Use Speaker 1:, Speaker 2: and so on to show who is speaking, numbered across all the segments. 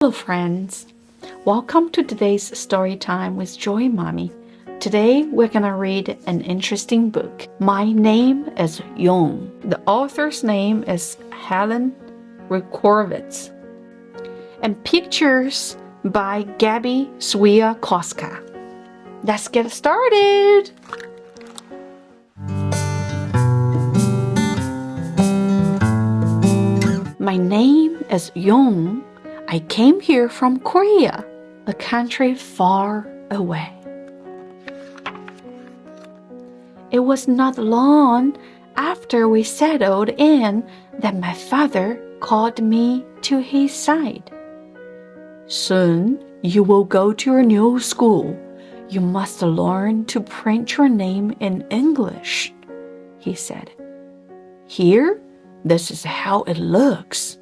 Speaker 1: Hello friends, welcome to today's story time with Joy Mommy. Today we're gonna read an interesting book. My name is Yoon. The author's name is Helen Recorvits. And pictures by Gabi Swiatkowska. Let's get started! My name is Yoon. I came here from Korea, a country far away. It was not long after we settled in that my father called me to his side. Soon you will go to your new school. You must learn to print your name in English, he said. Here, this is how it looks.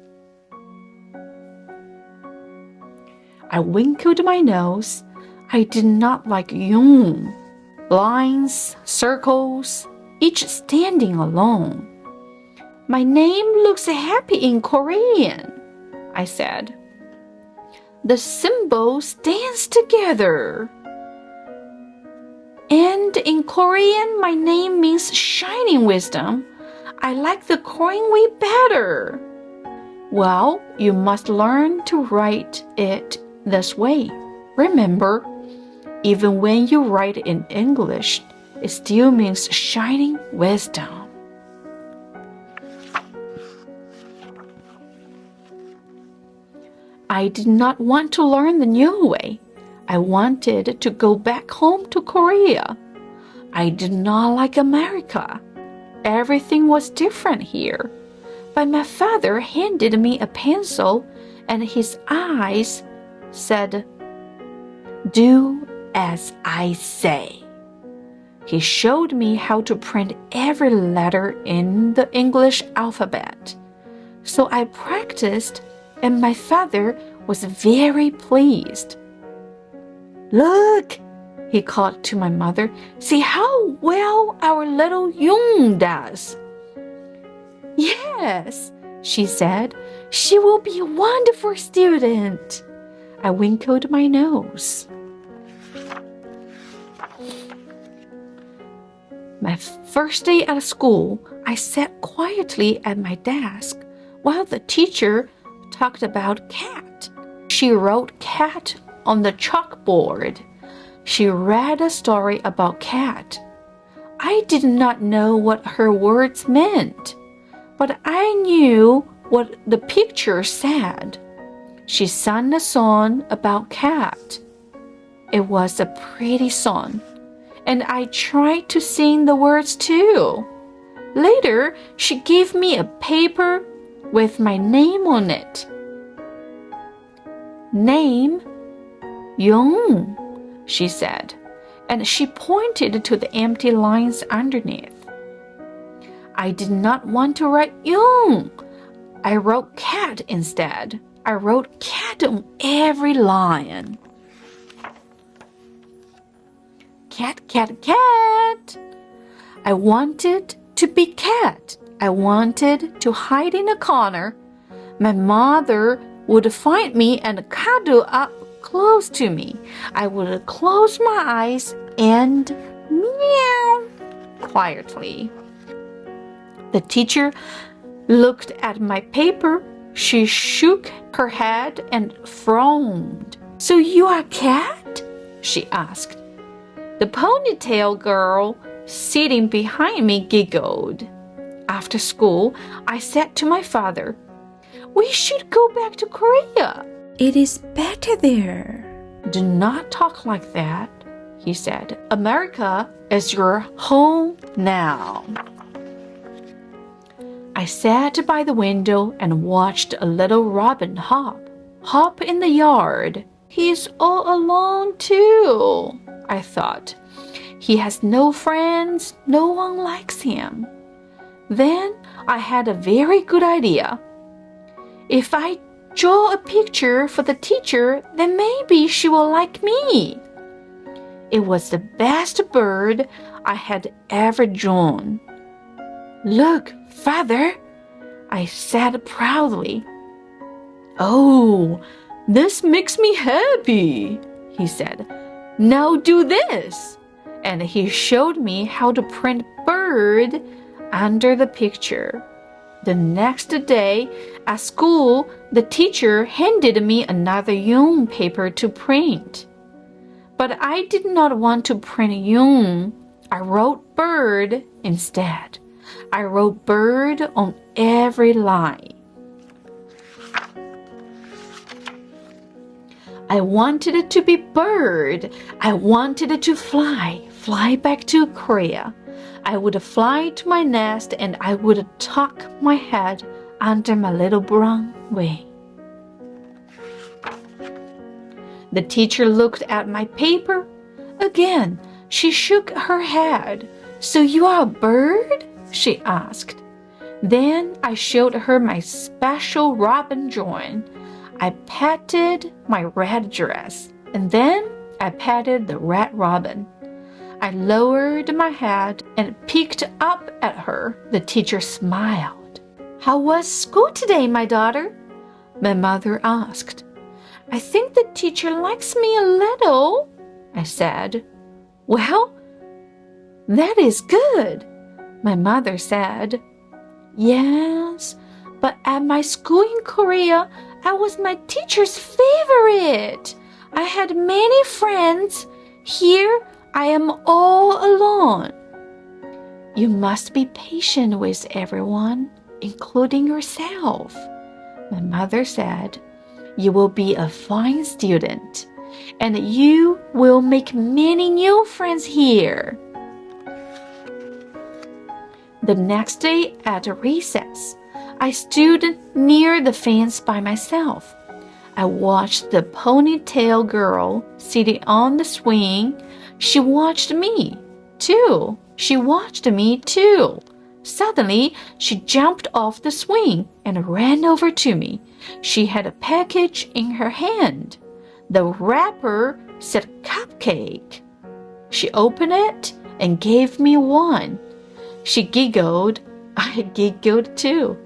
Speaker 1: I winkled my nose. I did not like Yoon. Lines, circles, each standing alone. My name looks happy in Korean, I said. The symbols dance together. And in Korean, my name means shining wisdom. I like the Korean way better. Well, you must learn to write it this way. Remember, even when you write in English, it still means shining wisdom. I did not want to learn the new way. I wanted to go back home to Korea. I did not like America. Everything was different here. But my father handed me a pencil and his eyes said, "Do as I say." He showed me how to print every letter in the English alphabet. So I practiced, and my father was very pleased. "Look," he called to my mother, "see how well our little Yoon does." "Yes," she said, "she will be a wonderful student." I winkled my nose. My first day at school, I sat quietly at my desk while the teacher talked about cat. She wrote cat on the chalkboard. She read a story about cat. I did not know what her words meant, but I knew what the picture said. She sang a song about cat. It was a pretty song, and I tried to sing the words too. Later, she gave me a paper with my name on it. Name? Yoon, she said, and she pointed to the empty lines underneath. I did not want to write Yoon. I wrote cat instead. I wrote cat on every line. Cat, cat, cat. I wanted to be cat. I wanted to hide in a corner. My mother would find me and cuddle up close to me. I would close my eyes and meow quietly. The teacher looked at my paper. She shook her head and frowned. "So you are a cat?" she asked. The ponytail girl sitting behind me giggled. After school, I said to my father, "We should go back to Korea. It is better there." "Do not talk like that," he said. "America is your home now." I sat by the window and watched a little robin hop in the yard. He's all alone too, I thought. He has no friends, no one likes him. Then I had a very good idea. If I draw a picture for the teacher, then maybe she will like me. It was the best bird I had ever drawn. "Look, Father," I said proudly. "Oh, "This makes me happy," he said. "Now do this." And he showed me how to print bird under the picture. The next day at school, the teacher handed me another Yoon paper to print. But I did not want to print Yoon. I wrote bird instead. I wrote bird on every line. I wanted it to be bird. I wanted it to fly back to Korea. I would fly to my nest and I would tuck my head under my little brown wing. The teacher looked at my paper. Again, she shook her head. "So you are a bird?" she asked. Then I showed her my special robin join. I patted my red dress, and then I patted the red robin. I lowered my head and peeked up at her. The teacher smiled. "How was school today, my daughter?" my mother asked. "I think the teacher likes me a little," I said. "Well, that is good," my mother said. "Yes, but at my school in Korea, I was my teacher's favorite. I had many friends. Here, I am all alone." "You must be patient with everyone, including yourself," my mother said. "You will be a fine student, and you will make many new friends here." The next day at recess, I stood near the fence by myself. I watched the ponytail girl sitting on the swing. She watched me, too. Suddenly, she jumped off the swing and ran over to me. She had a package in her hand. The wrapper said cupcake. She opened it and gave me one. She giggled. I giggled too.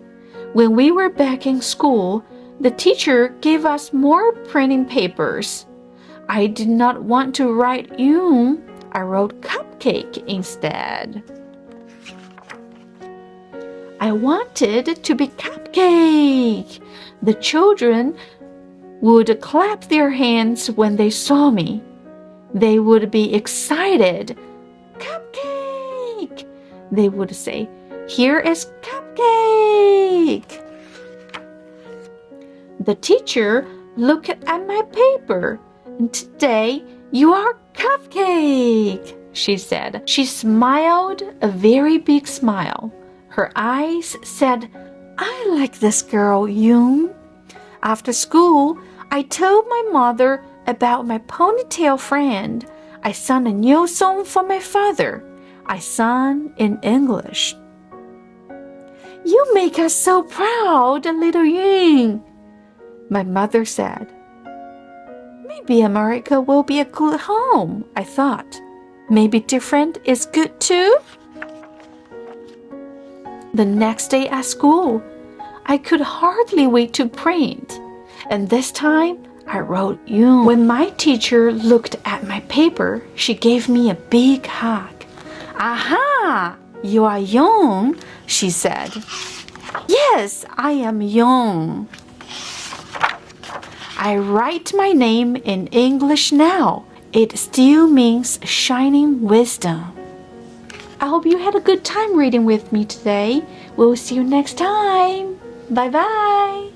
Speaker 1: When we were back in school, the teacher gave us more printing papers. I did not want to write Yoon. I wrote cupcake instead. I wanted to be cupcake. The children would clap their hands when they saw me. They would be excited. "Cupcake!" They would say, "Here is cupcake!" The teacher looked at my paper. "Today, you are cupcake," she said. She smiled a very big smile. Her eyes said, "I like this girl, Yoon." After school, I told my mother about my ponytail friend. I sang a new song for my father. I sang in English. "You make us so proud, little Yoon," my mother said. Maybe America will be a good home, I thought. Maybe different is good too? The next day at school, I could hardly wait to print. And this time, I wrote Yoon. When my teacher looked at my paper, she gave me a big hug. "Aha! You are Yoon," she said. "Yes, I am Yoon. I write my name in English now. It still means shining wisdom." I hope you had a good time reading with me today. We'll see you next time. Bye-bye.